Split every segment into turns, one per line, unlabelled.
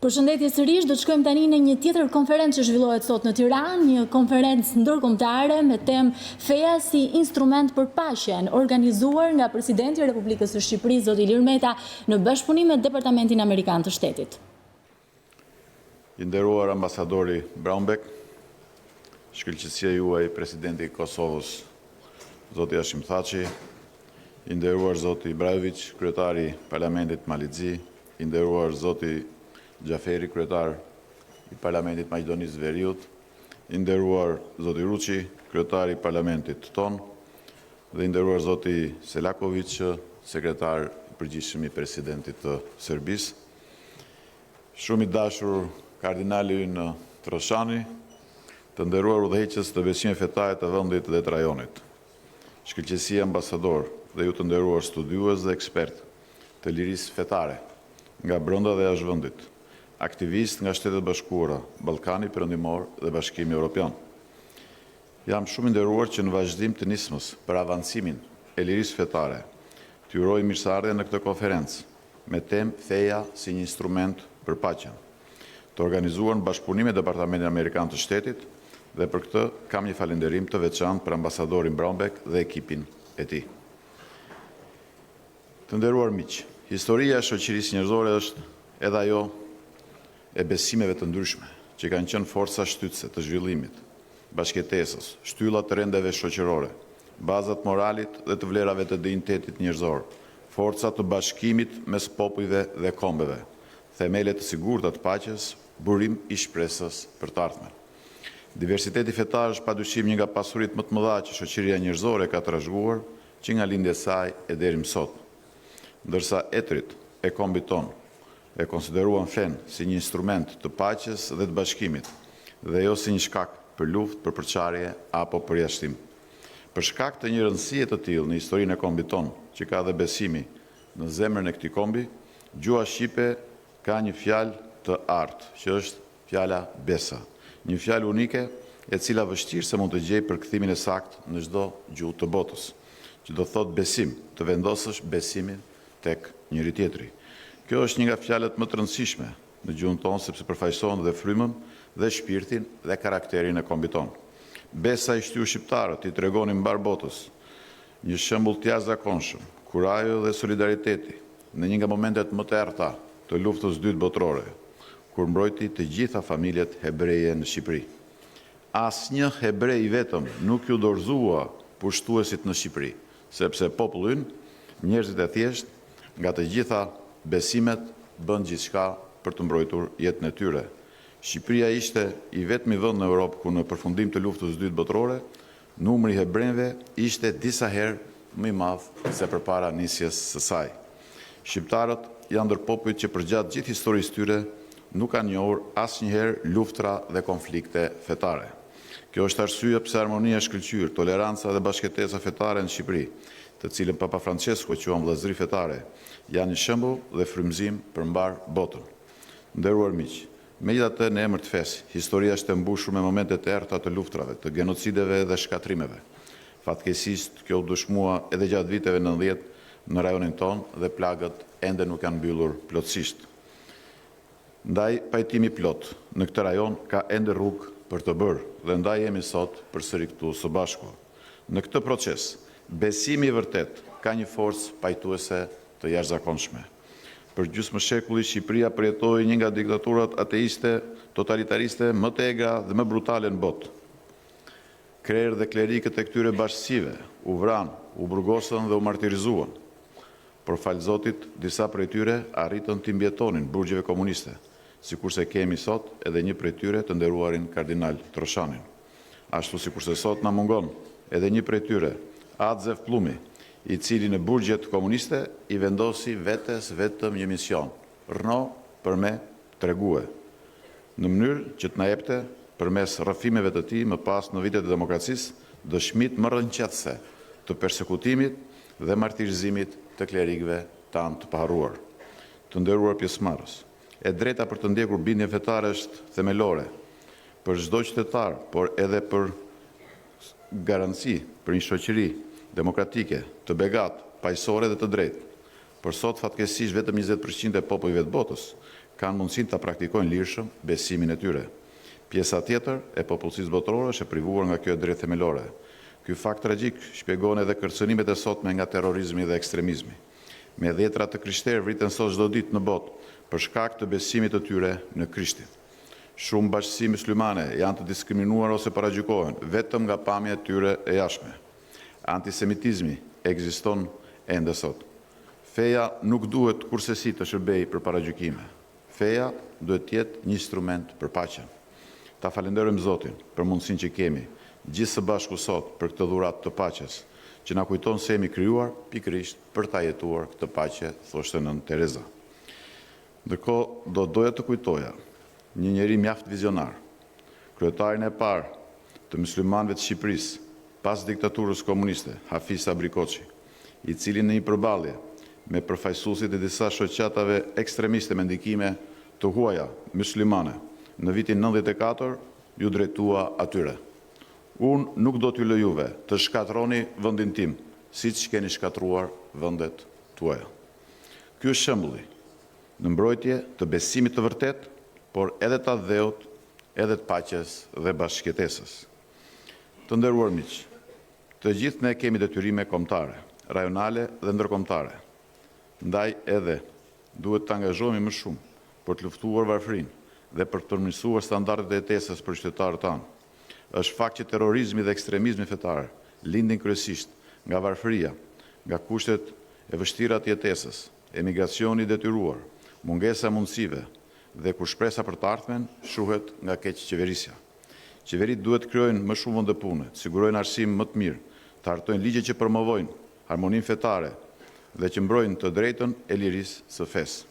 Përshëndetje sërish, do të shkojmë tani në një tjetër konferencë që zhvillohet sot në Tiranë, një konferencë ndërkombëtare me temë feja si instrument për paqen, organizuar nga Presidenti i Republikës së Shqipërisë zoti Ilir Meta në bashkëpunim me Departamentin Amerikan të Shtetit.
I nderuar ambasadori Braunbeck, shkëlqësia juaj Presidenti i Kosovës zoti Hashim Thaçi, i nderuar zoti Brajović, kryetari i Parlamentit Malizzi, i nderuar zoti Gjaferi, kryetar i Parlamentit Maqedonisë Veriut, i nderuar zoti Ruçi, kryetari i Parlamentit ton, dhe i nderuar zoti Selaković, sekretar i përgjithshëm i Presidentit të Serbisë. Shumë i dashur kardinali ynë Troshani, të nderuar udhëheqës të besimeve fetare të vendit dhe të rajonit. Shkëlqësia ambasador dhe ju të nderuar studiues dhe ekspert të lirisë fetare nga brenda dhe jashtë vendit, aktivist nga Shtetet Bashkuara, Ballkani Perëndimor dhe Bashkimi Evropian. Jam shumë i nderuar që në vazhdim të nismës për avancimin e lirisë fetare, t'ju uroj mirëseardhje në këtë konferencë me temë feja si një instrument për paqen, të organizuar në bashkëpunim me Departamentin Amerikan të Shtetit, dhe për këtë kam një falënderim të veçantë për ambasadorin Braunbeck dhe ekipin e tij. Të nderuar miq, historia e shoqërisë njerëzore është edhe ajo e besimeve të ndryshme, që kanë qenë forca shtytëse të zhvillimit, bashkëtesës, shtylla të rendeve shoqërore, bazat moralit dhe të vlerave të dinjitetit njerëzor, forca të bashkimit mes popujve dhe kombeve, themele të sigurta të paqes, burim i shpresës për të ardhmen. Diversiteti fetar është padyshim një nga pasuritë më të mëdha që shoqëria njerëzore ka trashëguar që nga lindja e saj e deri më sot. Ndërsa etrit e kombit ton e konsideruan fen si një instrument të paqes dhe të bashkimit, dhe jo si një shkak për luftë, për përçarje apo përjashtim. Për shkak të një rëndësie të tillë në historinë e kombit ton, që ka dhe besimi në zemrën e këtij kombi, gjuha shqipe ka një fjalë të artë, që është fjala besa. Një fjalë unike e cila vështirë se mund të gjej përkthimin e saktë në çdo gjuhë të botës, që do thotë besim, të vendosësh besimin tek njëri tjetri. Kjo është një nga fjalët më të rëndësishme në gjuhën tonë sepse përfaqëson dhe frymën dhe shpirtin dhe karakterin e kombit tonë. Besa i shtyu shqiptarët i tregonin mbar botës një shembull të jashtëzakonshëm, kurajo dhe solidariteti në një nga momentet më të errëta të luftës së dytë botërore, kur mbrojti të gjitha familjet hebreje në Shqipëri. Asnjë hebrej i vetëm nuk ju dorëzua pushtuesit në Shqipëri, sepse populli ynë, njerëzit e thjesht, nga të gjitha besimet bën gjithçka për të mbrojtur jetën e tyre. Shqipëria ishte i vetmi vend në Europë ku në përfundim të luftës së dytë botërore, numri i hebrejve ishte disa herë më i madh se përpara nisjes së saj. Shqiptarët janë ndër popujt që përgjatë gjithë historisë tyre nuk kanë njohur asnjëherë luftra dhe konflikte fetare. Kjo është arsye pse harmonia e shkëlqyer, toleranca dhe bashkëtesa fetare në Shqipëri, të cilën Papa Francesco quajnë vëllazëri fetare, janë një shembull dhe frymëzim për mbar botën. Nderuar miq, megjithatë në emër të fesë, historia është e mbushur me momente të errëta të luftrave, të genocideve dhe shkatrimeve. Fatkeqësisht kjo u dëshmua edhe gjatë viteve 90 në rajonin tonë dhe plagët ende nuk janë mbyllur plotësisht. Ndaj pajtimi plot në këtë rajon ka ende rrugë për të bërë dhe ndaj jemi sot përsëri këtu së bashku. Në këtë proces, besimi i vërtet ka një forcë pajtuese të jashtëzakonshme. Për gjysmë shekulli Shqipëria përjetoi një nga diktaturat ateiste, totalitariste më të egra dhe më brutale në botë. Krerë dhe klerikët e këtyre bashkësive u vranë, u burgosën dhe u martirizuan. Por falë Zotit, disa prej tyre arritën të mbjetonin burgjeve komuniste, sikurse kemi sot edhe një prej tyre të nderuarin kardinal Troshanin. Ashtu sikurse sot na mungon edhe një prej tyre, Adzef Plumi, i cili në burgjet komuniste i vendosi vetes vetëm një mision, rëno për me tregue, në mënyrë që të na jepte përmes rrëfimeve të tij më pas në vitet e demokracisë dëshmit më rrënqetëse të persekutimit dhe martirizimit të klerikëve tanë të paharruar. Të nderuar pjesëmarrës, e drejta për të ndjekur bindjen fetare është themelore për çdo qytetar, por edhe për garanci për një shoqëri demokratike, të begatë, paqësore dhe të drejtë. Por sot fatkeqësisht vetëm 20% e popujve të botës kanë mundësinë ta praktikojnë lirshëm besimin e tyre. Pjesa tjetër e popullsisë botërore është e privuar nga kjo drejtë themelore. Ky fakt tragjik shpjegon edhe kërcënimet e sotme nga terrorizmi dhe ekstremizmi. Me dhjetra të krishterë vriten sot çdo ditë në botë për shkak të besimit të tyre në Krishtin. Shumë bashkësi myslimane janë të diskriminuar ose paragjykohen vetëm nga pamja e tyre e jashtme. Antisemitizmi ekziston ende sot. Feja nuk duhet kursesi të shërbejë për paragjykime. Feja duhet të jetë një instrument për paqen. Ta falenderojmë Zotin për mundësinë që kemi gjithë së bashku sot për këtë dhuratë të paqes, që na kujton se jemi krijuar pikërisht për ta jetuar këtë paqe, thoshte nën Tereza. Ndërkohë, doja të kujtoja një njeri mjaft vizionar, kryetarin e parë të myslimanëve të Shqipërisë pas diktaturës komuniste, Hafiz Sabri Koçi, i cili në një përballje me përfaqësuesit e disa shoqatave ekstremiste me ndikime të huaja myslimane në vitin 94 ju drejtua atyre. Unë nuk do t'ju lejuve të shkatroni vendin tim, siç keni shkatruar vendet tuaja. Ky është shembulli në mbrojtje të besimit të vërtet, por edhe të dheut, edhe të paqes dhe bashkëjetesës. Të nderuar miq, të gjithë ne kemi detyrime kombëtare, rajonale dhe ndërkombëtare. Ndaj edhe duhet të angazhohemi më shumë për të luftuar varfërinë dhe për të përmirësuar standardet e jetesës për qytetarët tanë. Është fakt që terrorizmi dhe ekstremizmi fetar lindin kryesisht nga varfëria, nga kushtet e vështira të jetesës, emigracioni i detyruar, mungesa e mundësive dhe kur shpresa për të ardhmen shuhet nga keqqeverisja. Qeveritë duhet krijojnë më shumë vende pune, të sigurojnë arsim më të mirë, të hartojnë ligje që promovojnë harmoninë fetare dhe që mbrojnë të drejtën e lirisë së fesë.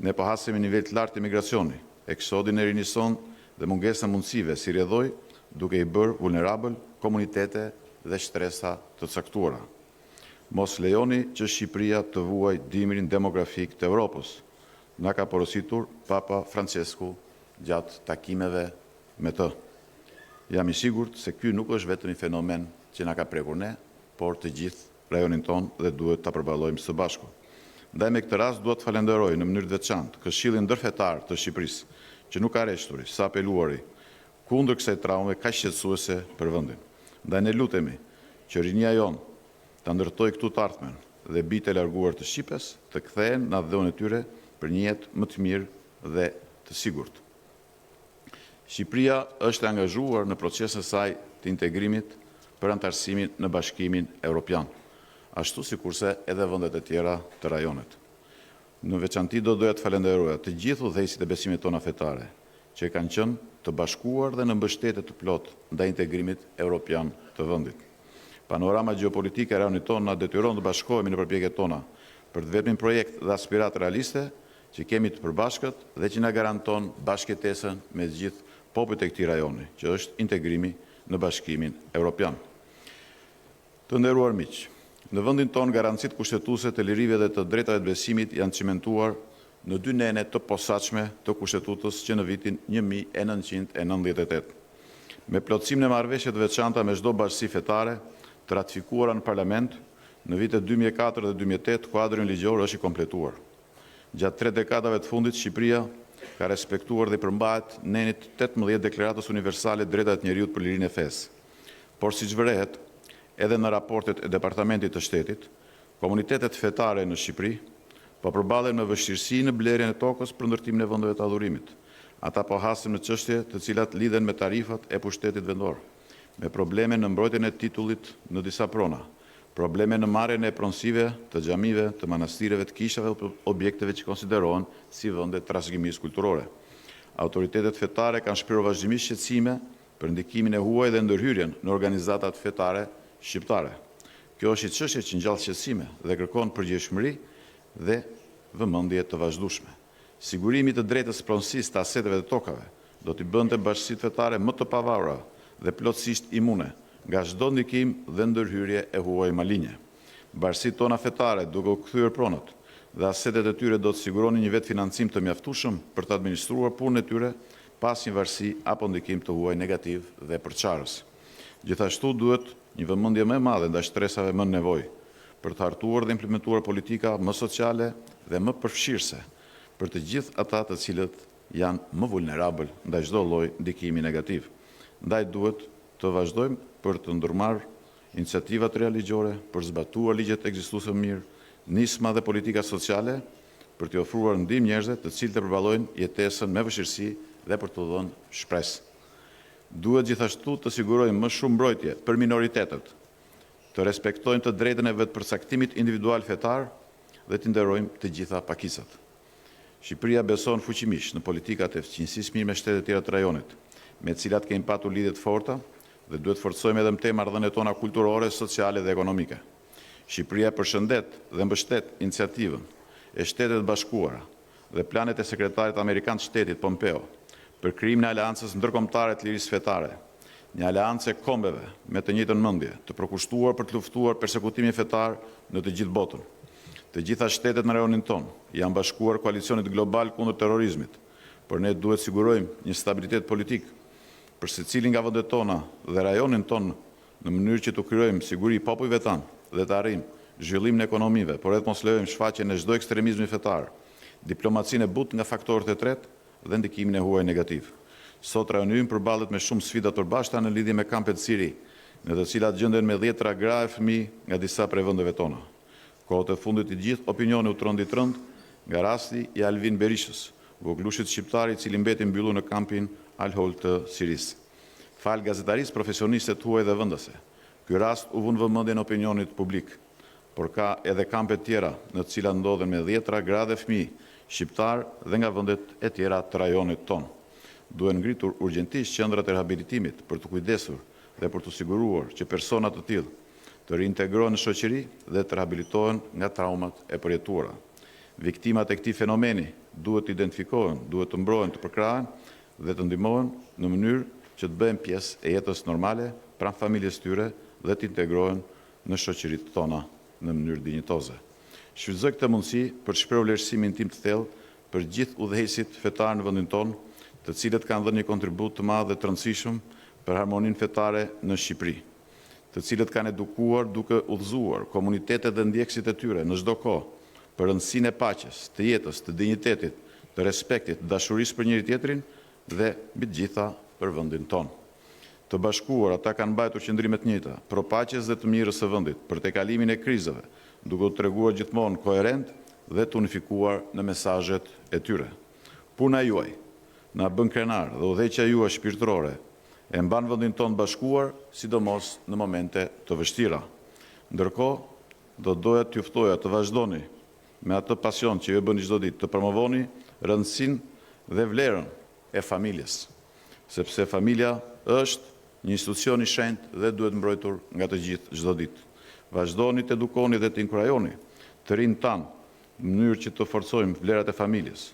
Ne po hasemi nivel të lartë imigracioni, eksodin e rinjëson dhe mungesën e mundësive si rrjedhoi, duke i bërë vulnerabël komunitete dhe shtresa të caktuara. Mos lejoni që Shqipëria të vuajë dimrin demografik të Evropës, na ka porositur Papa Francesku gjatë takimeve me të. Jam i sigurt se ky nuk është vetëm një fenomen që na ka prekur ne, por të gjithë rajonin ton dhe duhet ta përballojmë së bashku. Ndaj me këtë rast duhet të falenderoj në mënyrë të veçantë Këshillin Ndërfetar të Shqipërisë, që nuk arreshturi, sa apeluari kundër kësaj traume kaq shqetësuese për vendin. Ndaj ne lutemi që rinia jon ta ndërtojë këtu të ardhmen dhe bijtë e larguar të Shqipës të kthehen në dhënën e tyre për një jetë më të mirë dhe të sigurt. Shqipëria është e angazhuar në procesin e saj të integrimit për antarësimin në Bashkimin Evropian, ashtu sikurse edhe vendet e tjera të rajonet. Në veçanti doja të falenderoja të gjithë udhëheqësit e besimit tona fetare, që kanë qenë të bashkuar dhe në mbështetje të plotë ndaj integrimit evropian të vendit. Panorama gjeopolitike e rajonit tonë na detyron të bashkohemi në përpjekjet tona për të vetmin projekt dhe aspirat realiste që kemi të përbashkët dhe që na garanton bashkëjetesën me të gjithë popujt e këtij rajoni, që është integrimi në Bashkimin Evropian. Të nderuar miq, në vendin tonë garancitë kushtetuese të lirive dhe të drejtave të besimit janë cimentuar në dy nene të posaçme të kushtetutës që në vitin 1998. Me plotësimin e marrëveshjeve të veçanta me çdo bashkësi fetare të ratifikuara në Parlament në vitet 2004 dhe 2008, kuadri ligjor është i kompletuar. Gjatë 3 dekadave të fundit, Shqipëria ka respektuar dhe përmbahet nenit 18 deklaratës universale drejtat e njeriut për lirinë e fesë. Por siç vërehet edhe në raportet e Departamentit të Shtetit, komunitetet fetare në Shqipëri po përballen me vështirësi në blerjen e tokës për ndërtimin e vendeve të adhurimit. Ata po hasin në çështje të cilat lidhen me tarifat e pushtetit vendor, me probleme në mbrojtjen e titullit në disa prona, probleme në marrjen e pronësive të xhamive, të manastireve, të kishave dhe objekteve që konsiderohen si vende trashëgimisë kulturore. Autoritetet fetare kanë shprehur vazhdimisht shqetësime për ndikimin e huaj dhe ndërhyrjen në organizatat fetare shqiptare. Kjo është një çështje që ngjall shqetësime dhe kërkon përgjegjësi dhe vëmendje të vazhdueshme. Sigurimi të drejtës së pronësisë të aseteve dhe tokave do t'i bënte bashkësitë fetare më të pavarura dhe plotësisht imune nga çdo ndikim dhe ndërhyrje e huaj malinje. Bashkësitë tona fetare, duke u kthyer pronët dhe asetet e tyre, do të siguronin një vetë financim të mjaftueshëm për të administruar punën e tyre pas një varësi apo ndikim të huaj negativ dhe përçarës. Gjithashtu duhet një vëmendje më e madhe ndaj shtresave më në nevojë për të hartuar dhe implementuar politika më sociale dhe më përfshirëse për të gjithë ata të cilët janë më vulnerabël ndaj çdo lloji ndikimi negativ. Ndaj duhet të vazhdojmë për të ndërmarrë iniciativa të reja ligjore, për zbatuar ligjet ekzistuese mirë, nisma dhe politika sociale, për të ofruar ndihmë njerëzve të cilët e përballojnë jetesën me vështirësi dhe për të dhënë shpresë. Duhet gjithashtu të sigurojmë më shumë mbrojtje për minoritetet, të respektojmë të drejtën e vetëpërcaktimit individual fetar dhe të nderojmë të gjitha pakisat. Shqipëria beson fuqimisht në politikat e fëqinjësisë mirë me shtetet tjera të rajonit, me të cilat kemi patur lidhje të forta dhe duhet të forcojmë edhe në temë marrëdhëniet tona kulturore, sociale dhe ekonomike. Shqipëria përshëndet dhe mbështet iniciativën e Shtetet Bashkuara dhe planet e sekretarit amerikan të shtetit Pompeo për krijimin e aleancës ndërkombëtare të lirisë fetare, një aleancë e kombeve me të njëjtën mendje, të përkushtuar për të luftuar persekutimin fetar në të gjithë botën. Të gjitha shtetet në rajonin tonë janë bashkuar koalicionit global kundër terrorizmit, por ne duhet sigurojmë një stabilitet politik për secilin nga vendet tona dhe rajonin tonë në mënyrë që të krijojmë siguri popujve tanë dhe të arrijmë zhvillimin e ekonomive, por edhe mos lejojmë shfaqjen e çdo ekstremizmi fetar, diplomacinë e butë nga faktorët e tretë dhe ndikimin e huaj negativ. Sot rajoni ynë përballet me shumë sfida të përbashkëta në lidhje me kampet Siri, në të cilat gjenden me dhjetra gra e fëmijë nga disa prej vendeve tona. Kohët e fundit i gjithë opinioni u trondi rënd nga rasti i Alvin Berishës, voglushit shqiptar i cili mbeti mbyllur në kampin Al-Hol të Sirisë. Fal gazetarisë profesioniste të huaj dhe vendase, ky rast u vënë vëmendjen e opinionit publik, por ka edhe kampe tjera në të cilat ndodhen me dhjetra gra dhe fëmijë shqiptar dhe nga vendet e tjera të rajonit tonë. Duhen ngritur urgjentisht qendrat e rehabilitimit për të kujdesur dhe për të siguruar që persona të tillë të reintegrohen në shoqëri dhe të rehabilitohen nga traumat e përjetuara. Viktimat e këtij fenomeni duhet të identifikohen, duhet të mbrohen, të përkrahen dhe të ndihmohen në mënyrë që të bëhen pjesë e jetës normale pranë familjes tyre dhe të integrohen në shoqëritë tona në mënyrë dinjitoze. Shfrytëzoj këtë mundësi për të shprehur vlerësimin tim të thellë për gjithë udhëheqësit fetar në vendin tonë, të cilët kanë dhënë një kontribut të madh dhe të rëndësishëm për harmoninë fetare në Shqipëri, të cilët kanë edukuar duke udhëzuar komunitetet dhe ndjekësit e tyre në çdo kohë për rëndësinë e paqes, të jetës, të dinjitetit, të respektit, të dashurisë për njëri tjetrin dhe mbi të gjitha për vendin tonë. Të bashkuar, ata kanë mbajtur qëndrime të njëjta, pro paqes dhe të mirës së vendit, për tejkalimin e krizave, duke u treguar gjithmonë koherent dhe të unifikuar në mesazhet e tyre. Puna juaj na bën krenar dhe udhëheqja juaj shpirtërore e mban vendin tonë bashkuar, sidomos në momente të vështira. Ndërkohë, do doja t'ju ftoja të vazhdoni me atë pasion që ju bëni çdo ditë, të promovoni rëndësinë dhe vlerën e familjes, sepse familja është një institucion i shenjtë dhe duhet mbrojtur nga të gjithë çdo ditë. Vazhdoni të edukoni dhe të inkurajoni të rinjt tanë në mënyrë që të forcojmë vlerat e familjes,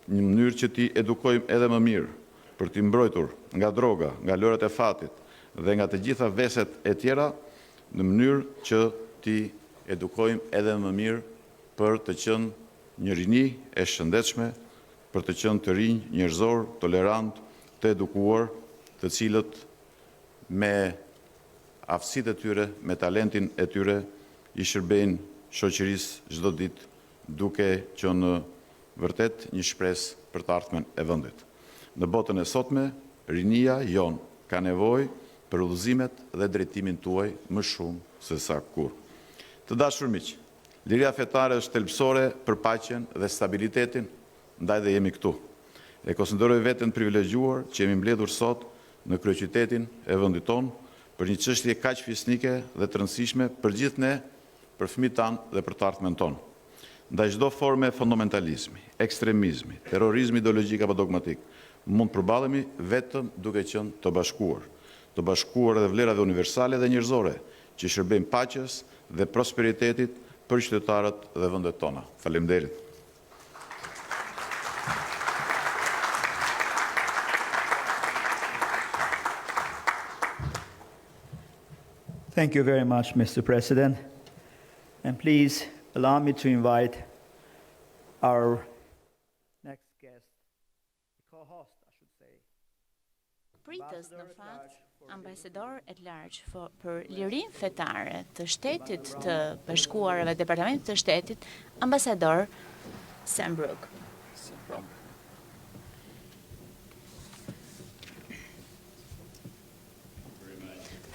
në mënyrë që t'i edukojmë edhe më mirë për t'i mbrojtur nga droga, nga lërat e fatit dhe nga të gjitha veset e tjera, në mënyrë që t'i edukojmë edhe më mirë për të qenë një rini e shëndetshme, për të qenë të rinj, njerëzor, tolerant, të edukuar, të cilët me aftësitë e tyre, me talentin e tyre, i shërbejnë shoqërisë çdo ditë, duke qenë vërtet një shpresë për të ardhmen e vendit. Në botën e sotme, rinia jon ka nevojë për udhëzimet dhe drejtimin tuaj më shumë se sa kurrë. Të dashur miq, liria fetare është thelbësore për paqen dhe stabilitetin, ndaj dhe jemi këtu. E konsideroj veten privilegjuar që jemi mbledhur sot në kryeqytetin e vendit tonë për një çështje kaq fisnike dhe të rëndësishme për gjithë ne, për fëmijët tanë dhe për të ardhmen tonë. Ndaj çdo forme fundamentalizmi, ekstremizmi, terrorizmi ideologjik apo dogmatik, mund të përballemi vetëm duke qenë të bashkuar edhe vlerave universale dhe njerëzore që shërbejnë paqes dhe prosperitetit për qytetarët dhe vendet tona. Faleminderit.
Thank you very much, Mr. President. And please allow me to invite our next guest, co-host, I should say.
Pritës në fakt, ambasador e lartë për lirinë fetare të Shtetit të Bashkuarëve, Departamentit të Shtetit, ambasador Sam Brooke.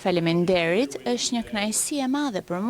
Faleminderit, është një kënaqësi e madhe për